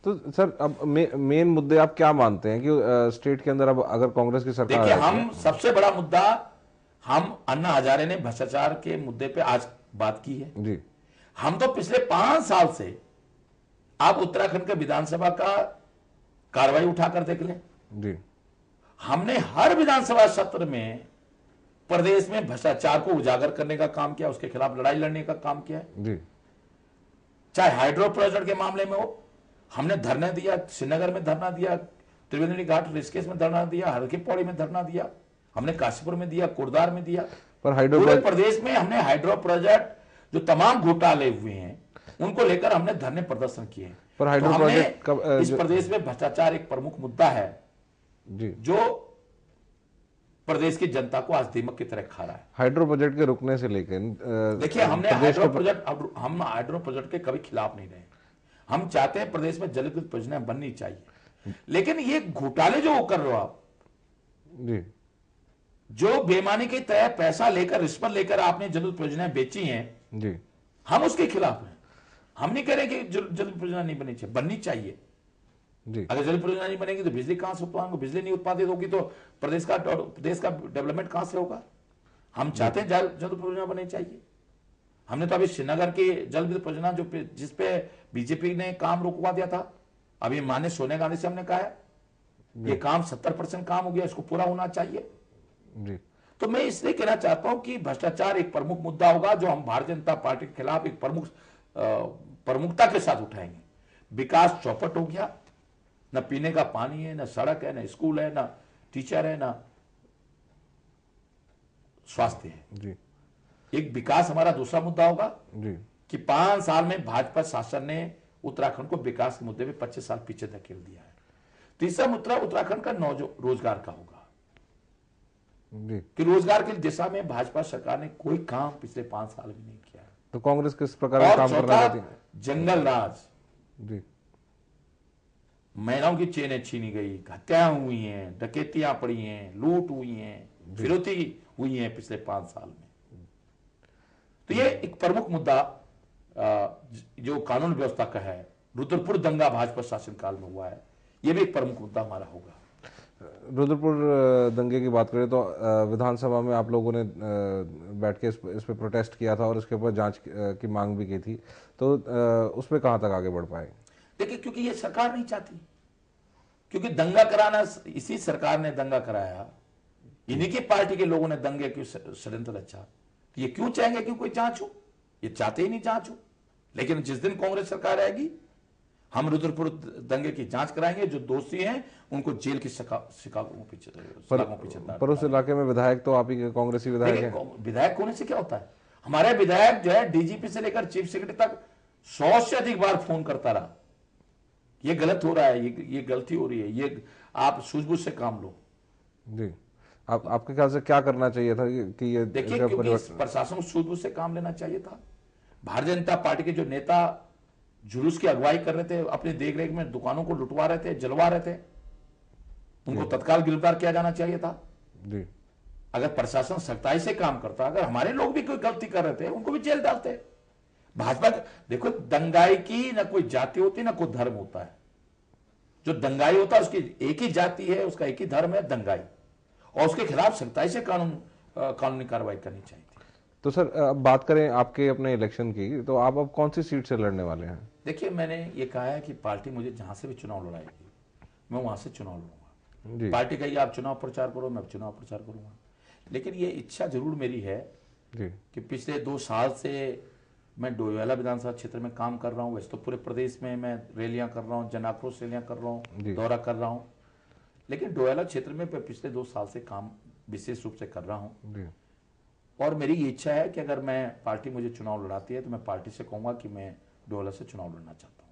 तो सर अब मेन मुद्दे आप क्या मानते हैं कि स्टेट के अंदर अब अगर कांग्रेस की सरकार देखिए, रहती है? हम सबसे बड़ा मुद्दा, हम अन्ना हजारे ने भ्रष्टाचार के मुद्दे पे आज बात की है। जी। हम तो पिछले 5 साल से, आप उत्तराखंड के विधानसभा का कार्रवाई उठाकर देख लें, जी। हमने हर विधानसभा सत्र में प्रदेश में भ्रष्टाचार को उजागर करने का काम किया, उसके खिलाफ लड़ाई लड़ने का काम किया है। जी। चाहे हाइड्रो प्रोजेक्ट के मामले में हो, हमने धरना दिया, श्रीनगर में धरना दिया, त्रिवेणी घाट ऋषिकेश में धरना दिया, हरकी पौड़ी में धरना दिया, हमने काशीपुर में दिया, कुर्दार में दिया। पर हाइड्रो पूरे प्रदेश में हमने हाइड्रो प्रोजेक्ट जो तमाम घोटाले हुए हैं उनको लेकर हमने धरने प्रदर्शन किए। पर तो हाइड्रो हमने प्रोजेक्ट कब इस प्रदेश में भ्रष्टाचार एक प्रमुख मुद्दा है जी। जो प्रदेश की जनता को आज दीमक की तरह खा रहा है। हाइड्रो प्रोजेक्ट के रुकने से लेकर देखिए, हमने प्रदेश हाइड्रो के प्रोजेक्ट, हम हाइड्रो प्रोजेक्ट के कभी खिलाफ नहीं रहे। हम चाहते हैं प्रदेश में जल विद्युत परियोजनाएं बननी चाहिए, लेकिन ये घोटाले जो कर रहे हो आप, जी। जो बेईमानी के तहत पैसा लेकर, रिश्वत लेकर आपने जल विद्युत परियोजनाएं बेची हैं, जी। हम उसके खिलाफ हैं। हम नहीं कह रहे कि जल विद्युत परियोजना नहीं बननी चाहिए, बननी चाहिए। जी। अगर जल परियोजना नहीं बनेगी तो बिजली कहां से उत्पादन होगी? बिजली नहीं उत्पादित होगी तो प्रदेश का डेवलपमेंट कहां से होगा? हम चाहते हैं जल परियोजना बननी चाहिए। हमने तो अभी श्रीनगर की जल विद्युत परियोजना जो जिसपे बीजेपी ने काम रुकवा दिया था, अभी माननीय सोनिया गांधी से हमने कहा है ये काम 70% काम हो गया, इसको पूरा होना चाहिए। जी। तो मैं इसलिए कहना चाहता हूं कि भ्रष्टाचार एक प्रमुख मुद्दा होगा जो हम भारतीय जनता पार्टी के खिलाफ एक प्रमुखता के साथ उठाएंगे। विकास चौपट हो गया, न पीने का पानी है, न सड़क है, न स्कूल है, न टीचर है, न स्वास्थ्य है। जी। एक विकास हमारा दूसरा मुद्दा होगा जी। कि 5 साल में भाजपा शासन ने उत्तराखंड को विकास के मुद्दे में 25 साल पीछे धकेल दिया है। तीसरा मुद्दा उत्तराखंड का रोजगार का होगा जी। कि रोजगार की दिशा में भाजपा सरकार ने कोई काम पिछले 5 साल में नहीं किया है। तो कांग्रेस किस प्रकार का और काम करना चौथा, चाहती है? जंगल राज, जी। महिलाओं की चेनें छीनी गई, हत्याएं हुई हैं, डकैतियां पड़ी हैं, लूट हुई हैं, फिरौती हुई है पिछले 5 साल में। तो ये एक प्रमुख मुद्दा जो कानून व्यवस्था का है, रुद्रपुर दंगा भाजपा शासनकाल में हुआ है, ये भी एक प्रमुख मुद्दा हमारा होगा। रुद्रपुर दंगे की बात करें तो विधानसभा में आप लोगों ने बैठ के इस पे प्रोटेस्ट किया था और इसके ऊपर जांच की मांग भी की थी, तो उस पर कहाँ तक आगे बढ़ पाए? देखिए, क्योंकि ये सरकार नहीं चाहती, क्योंकि दंगा कराना, इसी सरकार ने दंगा कराया, इन्हीं की पार्टी के लोगों ने दंगे की षड्यंत्र रचा। ये क्यों चाहेंगे कि कोई जांच हो? ये चाहते ही नहीं जांच हो। लेकिन जिस दिन कांग्रेस सरकार आएगी, हम रुद्रपुर दंगे की जांच कराएंगे, जो दोषी हैं उनको जेल की सलाखों पीछे। पर उस इलाके में विधायक तो आप ही के कांग्रेसी विधायक हैं। विधायक होने से क्या होता है? हमारे विधायक जो है डीजीपी से लेकर चीफ सेक्रेटरी तक 100 से अधिक बार फोन करता रहा, ये गलत हो रहा है, ये गलती हो रही है, ये आप सूझबूझ से काम लो। जी। आपके ख्याल से क्या करना चाहिए था कि ये देखिए, क्योंकि प्रशासन को सूझबूझ से काम लेना चाहिए था। भारतीय जनता पार्टी के जो नेता जुलूस की अगुवाई कर रहे थे, अपनी देखरेख में दुकानों को लुटवा रहे थे, जलवा रहे थे, उनको तत्काल गिरफ्तार किया जाना चाहिए था। जी। अगर प्रशासन सख्ताई से काम करता, अगर हमारे लोग भी कोई गलती कर रहे थे, उनको भी जेल डालते। भाजपा, देखो, दंगाई की ना कोई जाति होती ना कोई धर्म होता है। जो दंगाई होता है उसकी एक ही जाति है, उसका एक ही धर्म है, दंगाई, और उसके खिलाफ सख्ताई से कानूनी कार्रवाई करनी चाहिए थी। तो सर अब बात करें आपके अपने इलेक्शन की, तो आप अब कौन सी सीट से लड़ने वाले हैं? देखिए, मैंने ये कहा है कि पार्टी मुझे जहां से भी चुनाव लड़ाएगी, मैं वहां से चुनाव लड़ूंगा। पार्टी कही आप चुनाव प्रचार करो, मैं चुनाव प्रचार करूंगा। लेकिन ये इच्छा जरूर मेरी है जी। कि पिछले 2 साल से मैं डोईवाला विधानसभा क्षेत्र में काम कर रहा हूँ। वैसे तो पूरे प्रदेश में मैं रैलियां कर रहा हूँ, जन आक्रोश रैलियां कर रहा हूँ, दौरा कर रहा हूँ, लेकिन डोईवाला क्षेत्र में पिछले 2 साल से काम विशेष रूप से कर रहा हूँ। और मेरी ये इच्छा है कि अगर मैं पार्टी मुझे चुनाव लड़ाती है तो मैं पार्टी से कहूंगा कि मैं डोईवाला से चुनाव लड़ना चाहता हूँ।